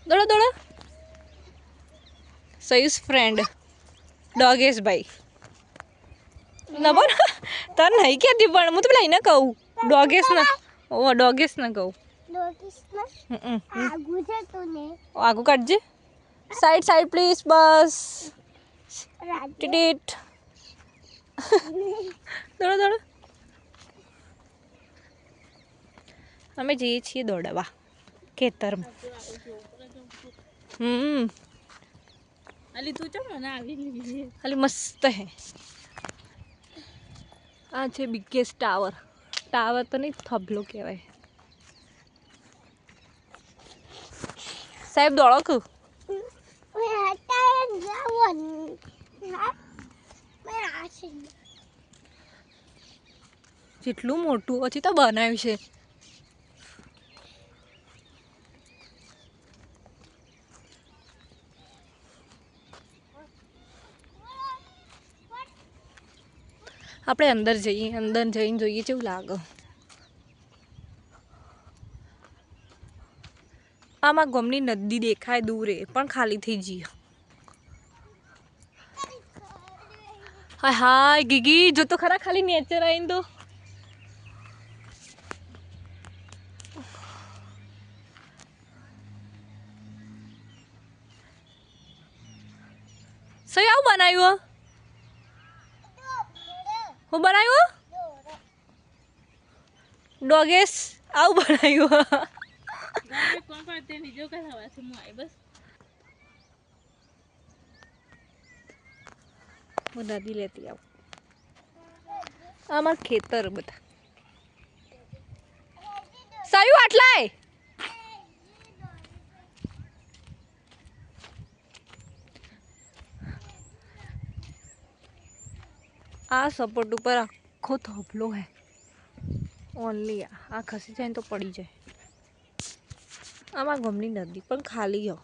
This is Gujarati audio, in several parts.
દોડો દોડો. સયુસ ફ્રેન્ડ ડોગેશ ભાઈ ના બોલ તને નહીં કહેતી પણ હું તો પેલા એને કહું ડોગેશ ના ઓ ડોગેશ ના કહું આગું કાઢજે સાઈડ સાઈડ પ્લીઝ બસ ટીટ દોડો દોડો અમે જઈએ છીએ દોડવા ખેતરમાં ખાલી મસ્ત હે આ છે બિગેસ્ટ ટાવર ટાવર તો નહીં થબલો કહેવાય સાહેબ દોડો કું જેટલું મોટું પછી તો બનાવ્યું છે આપણે અંદર જઈને જોઈએ કેવું લાગે આમાં ગમની નદી દેખાય દૂરે પણ ખાલી થઈ જઈએ હાય હાય ગીગી જો તો ખરા ખાલી નેચર આવીને તો સહી આવું બનાવ્યું હું બનાવ્યું ડોગેશ આવું બનાવ્યું હું નદી લેતી આવું આમાં ખેતર બધા સાયું આટલાય આ સપોર્ટ ઉપર આખો થોભલો હે ઓનલી આ ખસી જાય તો પડી જાય આમાં ગમની નદી પણ ખાલી હો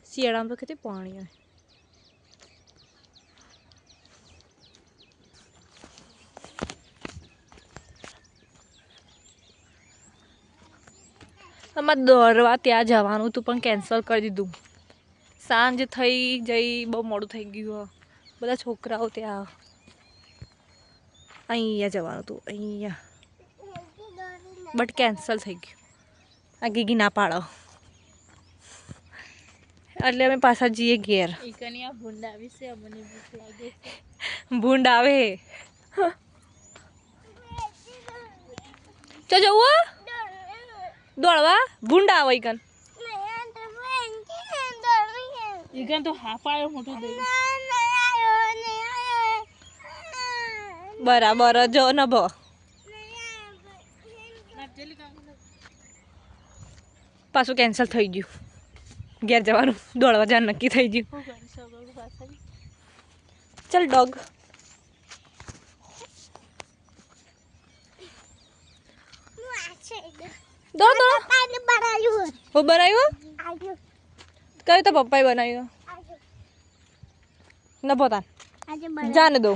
શિયાળામાં તો કેટલી પાણી હોય અમારે દોડવા ત્યાં જવાનું હતું પણ કેન્સલ કરી દીધું સાંજ થઈ જઈ બહુ મોડું થઈ ગયું બધા છોકરાઓ ત્યાં અહીંયા જવાનું હતું અહીંયા બટ કેન્સલ થઈ ગયું આ ગીગી ના પાડો એટલે અમે પાછા જઈએ ઘેર ભૂંડ આવે ચો જવું દોડવા ભૂંડ આવે ઈકન તો હાફ આવ્યો મોટો દઈ બરાબર જો ન ભ પાછું કેન્સલ થઈ ગયું ઘેર જવાનું દોડવા જવાનું નક્કી થઈ ગયું ચાલ ડોગ દોડ દોડ હું બનાવ્યું કયું તો પપ્પાએ બનાવ્યું ન પોતા જાને દો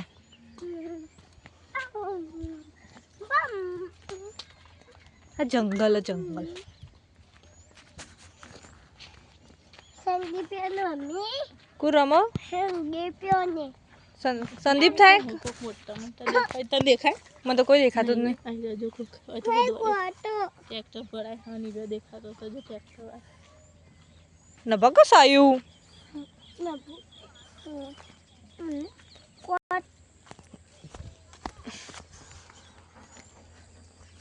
આ જંગલ જંગલ કુ રમો સંદીપ થાય દેખાય મને તો કોઈ દેખાતું જ નહીં ન બકસ આવ્યું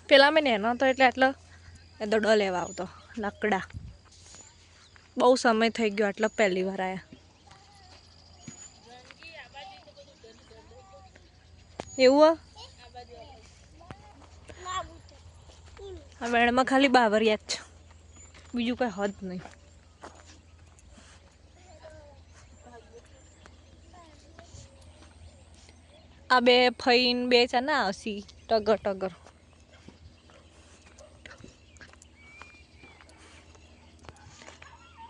પેલા મેં નેનો હતો એટલે આટલો દડો લેવા આવતો લાકડા બહુ સમય થઈ ગયો આટલો પહેલી વાર આવ્યા એવું આ વેણમાં ખાલી બાવરિયા જ છે બીજું કઈ હદ નહીં આ બે ફઈન બે છે ને આવશી ટગર ટગર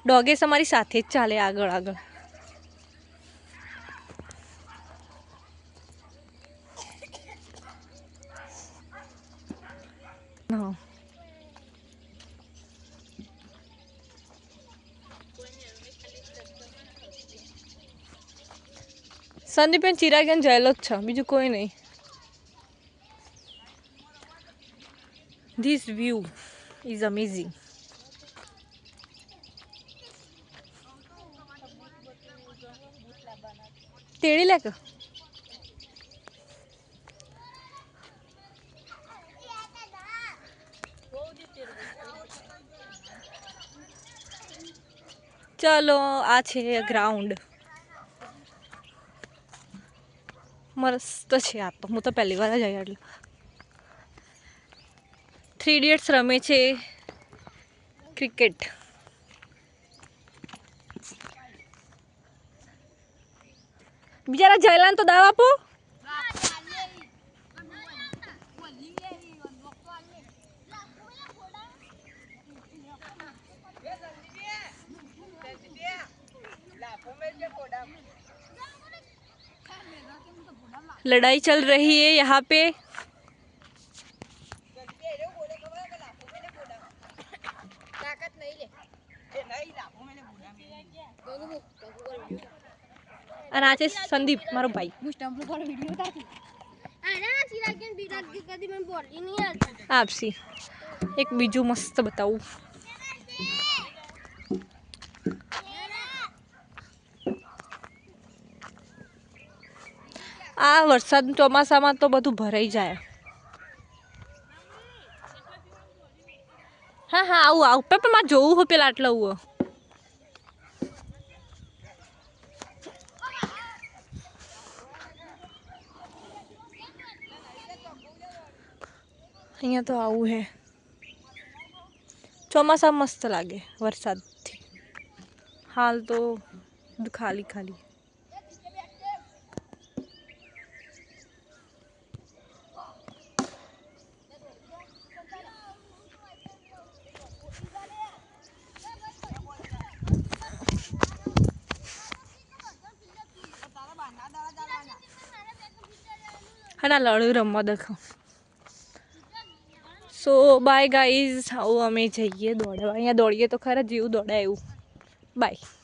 ડોગેસ અમારી સાથે જ ચાલે આગળ આગળ સંદીપન ચિરાગન જયેલો જ છે, બીજું કોઈ નહીં. This view is amazing. તેડી લે કે ચલો આ છે ગ્રાઉન્ડ. મસ્ત છે આ તો. હું તો પહેલી વાર જ આવી એટલે. 3 Idiots રમે છે ક્રિકેટ. બિચારા જયલાન તો દાવ આપો. लड़ाई चल रही है यहाँ पे. અને આ છે સંદીપ મારો ભાઈ. આપસી એક બીજું મસ્ત બતાવું. આ વરસાદ ચોમાસામાં તો બધું ભરાઈ જાય. હા હા આવું આવું પણ મારે જોવું હોય પેલા આટલા આવું. અહીંયા તો આવું હે. ચોમાસા મસ્ત લાગે વરસાદથી. હાલ તો ખાલી ખાલી. હા લડું રમવા દેખો. So bye guys. આવું અમે જઈએ દોડવા. અહીંયા દોડીએ તો ખરા જેવું દોડાય એવું. બાય.